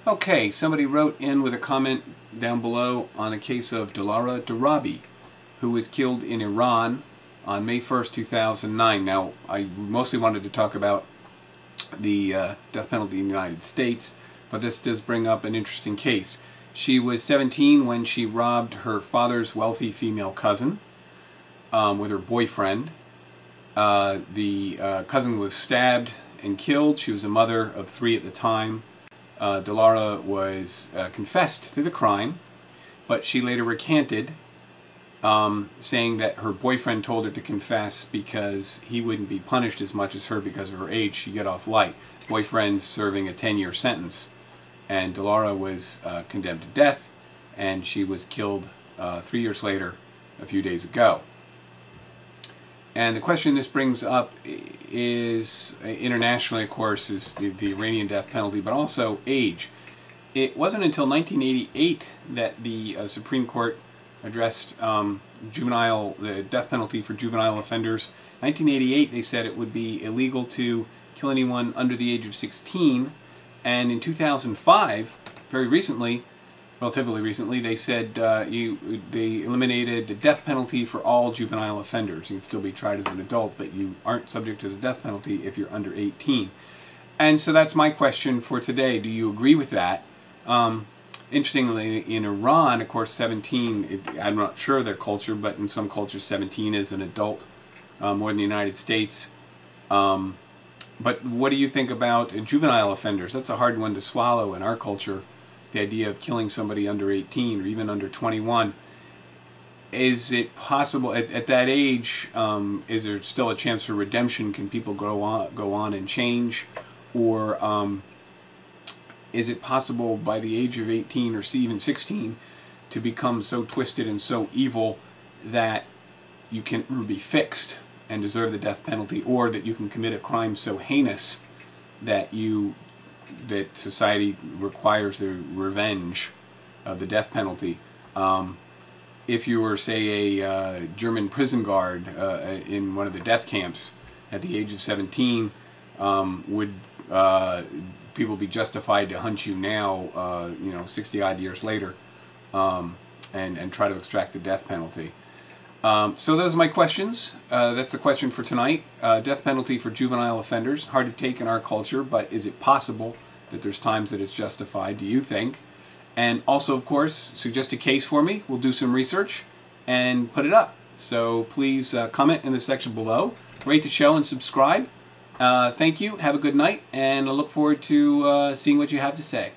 Okay, somebody wrote in with a comment down below on a case of Delara Darabi, who was killed in Iran on May 1st, 2009. Now, I mostly wanted to talk about the death penalty in the United States, but this does bring up an interesting case. She was 17 when she robbed her father's wealthy female cousin with her boyfriend. The cousin was stabbed and killed. She was a mother of 3 at the time. Delara was confessed to the crime, but she later recanted, saying that her boyfriend told her to confess because he wouldn't be punished as much as her because of her age. She'd get off light. Boyfriend serving a 10-year sentence, and Delara was condemned to death, and she was killed 3 years later, a few days ago. And the question this brings up is, internationally of course, is the Iranian death penalty, but also age. It wasn't until 1988 that the Supreme Court addressed the death penalty for juvenile offenders. 1988 they said it would be illegal to kill anyone under the age of 16, and in 2005, very recently, relatively recently, they said they eliminated the death penalty for all juvenile offenders. You can still be tried as an adult, but you aren't subject to the death penalty if you're under 18. And so that's my question for today. Do you agree with that? Interestingly, in Iran, of course, 17, I'm not sure of their culture, but in some cultures 17 is an adult, more than the United States. But what do you think about juvenile offenders? That's a hard one to swallow in our culture. The idea of killing somebody under 18 or even under 21. Is it possible at that age? Is there still a chance for redemption? Can people go on and change, or is it possible by the age of 18 or even 16 to become so twisted and so evil that you can be fixed and deserve the death penalty, or that you can commit a crime so heinous that society requires the revenge of the death penalty? If you were, say, a German prison guard in one of the death camps at the age of 17, would people be justified to hunt you now, 60-odd years later, and try to extract the death penalty? So those are my questions. That's the question for tonight. Death penalty for juvenile offenders. Hard to take in our culture, but is it possible that there's times that it's justified, do you think? And also, of course, suggest a case for me. We'll do some research and put it up. So please comment in the section below. Rate the show and subscribe. Thank you. Have a good night, and I look forward to seeing what you have to say.